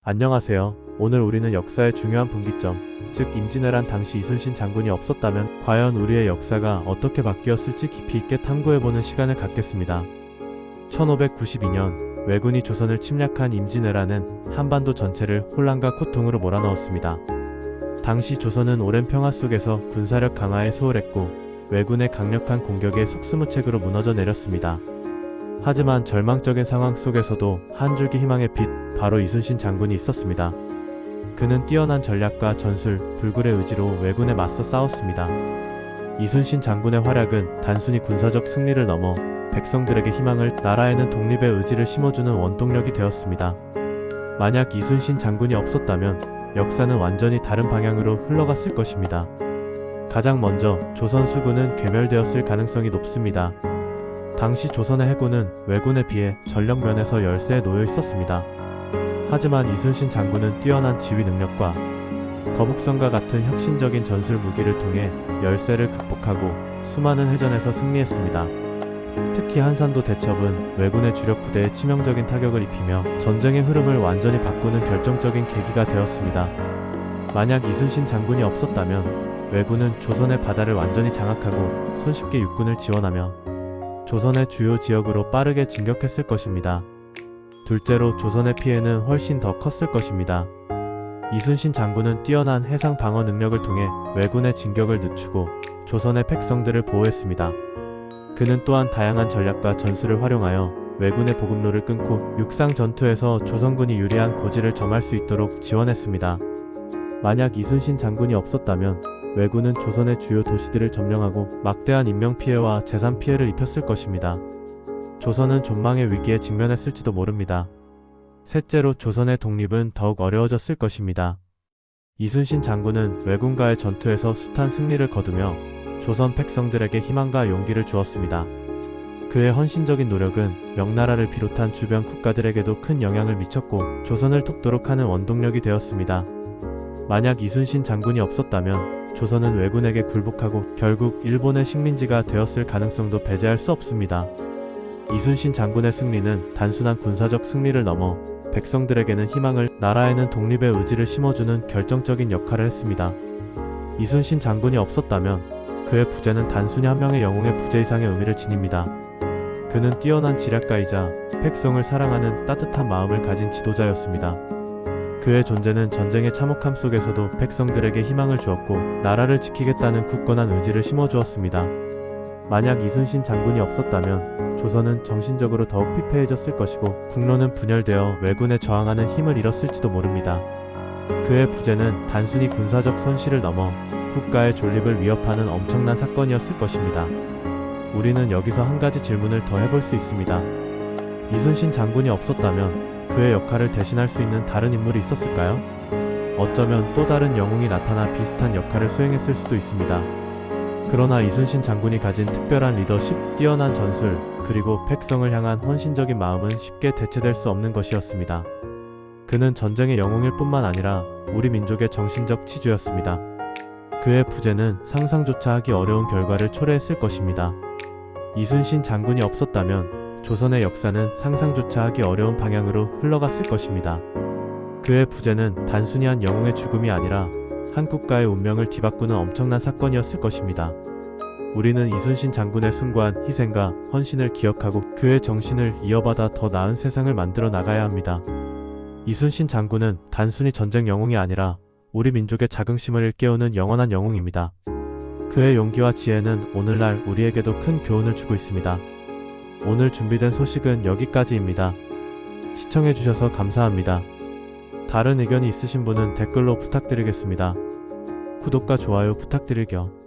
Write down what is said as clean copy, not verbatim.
안녕하세요. 오늘 우리는 역사의 중요한 분기점, 즉 임진왜란 당시 이순신 장군이 없었다면 과연 우리의 역사가 어떻게 바뀌었을지 깊이 있게 탐구해보는 시간을 갖겠습니다. 1592년 왜군이 조선을 침략한 임진왜란은 한반도 전체를 혼란과 고통으로 몰아넣었습니다. 당시 조선은 오랜 평화 속에서 군사력 강화에 소홀했고 왜군의 강력한 공격에 속수무책으로 무너져 내렸습니다. 하지만 절망적인 상황 속에서도 한 줄기 희망의 빛, 바로 이순신 장군이 있었습니다. 그는 뛰어난 전략과 전술, 불굴의 의지로 왜군에 맞서 싸웠습니다. 이순신 장군의 활약은 단순히 군사적 승리를 넘어 백성들에게 희망을, 나라에는 독립의 의지를 심어주는 원동력이 되었습니다. 만약 이순신 장군이 없었다면 역사는 완전히 다른 방향으로 흘러갔을 것입니다. 가장 먼저 조선 수군은 괴멸되었을 가능성이 높습니다. 당시 조선의 해군은 왜군에 비해 전력 면에서 열세에 놓여 있었습니다. 하지만 이순신 장군은 뛰어난 지휘 능력과 거북선과 같은 혁신적인 전술 무기를 통해 열세를 극복하고 수많은 해전에서 승리했습니다. 특히 한산도 대첩은 왜군의 주력 부대에 치명적인 타격을 입히며 전쟁의 흐름을 완전히 바꾸는 결정적인 계기가 되었습니다. 만약 이순신 장군이 없었다면 왜군은 조선의 바다를 완전히 장악하고 손쉽게 육군을 지원하며 조선의 주요 지역으로 빠르게 진격했을 것입니다. 둘째로 조선의 피해는 훨씬 더 컸을 것입니다. 이순신 장군은 뛰어난 해상 방어 능력을 통해 왜군의 진격을 늦추고 조선의 백성들을 보호했습니다. 그는 또한 다양한 전략과 전술을 활용하여 왜군의 보급로를 끊고 육상 전투에서 조선군이 유리한 고지를 점할 수 있도록 지원했습니다. 만약 이순신 장군이 없었다면 왜군은 조선의 주요 도시들을 점령하고 막대한 인명피해와 재산 피해를 입혔을 것입니다. 조선은 존망의 위기에 직면했을지도 모릅니다. 셋째로 조선의 독립은 더욱 어려워졌을 것입니다. 이순신 장군은 왜군과의 전투에서 숱한 승리를 거두며 조선 백성들에게 희망과 용기를 주었습니다. 그의 헌신적인 노력은 명나라를 비롯한 주변 국가들에게도 큰 영향을 미쳤고 조선을 돕도록 하는 원동력이 되었습니다. 만약 이순신 장군이 없었다면 조선은 왜군에게 굴복하고 결국 일본의 식민지가 되었을 가능성도 배제할 수 없습니다. 이순신 장군의 승리는 단순한 군사적 승리를 넘어 백성들에게는 희망을, 나라에는 독립의 의지를 심어주는 결정적인 역할을 했습니다. 이순신 장군이 없었다면 그의 부재는 단순히 한 명의 영웅의 부재 이상의 의미를 지닙니다. 그는 뛰어난 지략가이자 백성을 사랑하는 따뜻한 마음을 가진 지도자였습니다. 그의 존재는 전쟁의 참혹함 속에서도 백성들에게 희망을 주었고 나라를 지키겠다는 굳건한 의지를 심어주었습니다. 만약 이순신 장군이 없었다면 조선은 정신적으로 더욱 피폐해졌을 것이고 국로는 분열되어 왜군에 저항하는 힘을 잃었을지도 모릅니다. 그의 부재는 단순히 군사적 손실을 넘어 국가의 존립을 위협하는 엄청난 사건이었을 것입니다. 우리는 여기서 한 가지 질문을 더 해볼 수 있습니다. 이순신 장군이 없었다면 그의 역할을 대신할 수 있는 다른 인물이 있었을까요? 어쩌면 또 다른 영웅이 나타나 비슷한 역할을 수행했을 수도 있습니다. 그러나 이순신 장군이 가진 특별한 리더십, 뛰어난 전술, 그리고 백성을 향한 헌신적인 마음은 쉽게 대체될 수 없는 것이었습니다. 그는 전쟁의 영웅일 뿐만 아니라 우리 민족의 정신적 치주였습니다. 그의 부재는 상상조차 하기 어려운 결과를 초래했을 것입니다. 이순신 장군이 없었다면 조선의 역사는 상상조차 하기 어려운 방향으로 흘러갔을 것입니다. 그의 부재는 단순히 한 영웅의 죽음이 아니라 한 국가의 운명을 뒤바꾸는 엄청난 사건이었을 것입니다. 우리는 이순신 장군의 숭고한 희생과 헌신을 기억하고 그의 정신을 이어받아 더 나은 세상을 만들어 나가야 합니다. 이순신 장군은 단순히 전쟁 영웅이 아니라 우리 민족의 자긍심을 일깨우는 영원한 영웅입니다. 그의 용기와 지혜는 오늘날 우리에게도 큰 교훈을 주고 있습니다. 오늘 준비된 소식은 여기까지입니다. 시청해주셔서 감사합니다. 다른 의견이 있으신 분은 댓글로 부탁드리겠습니다. 구독과 좋아요 부탁드릴게요.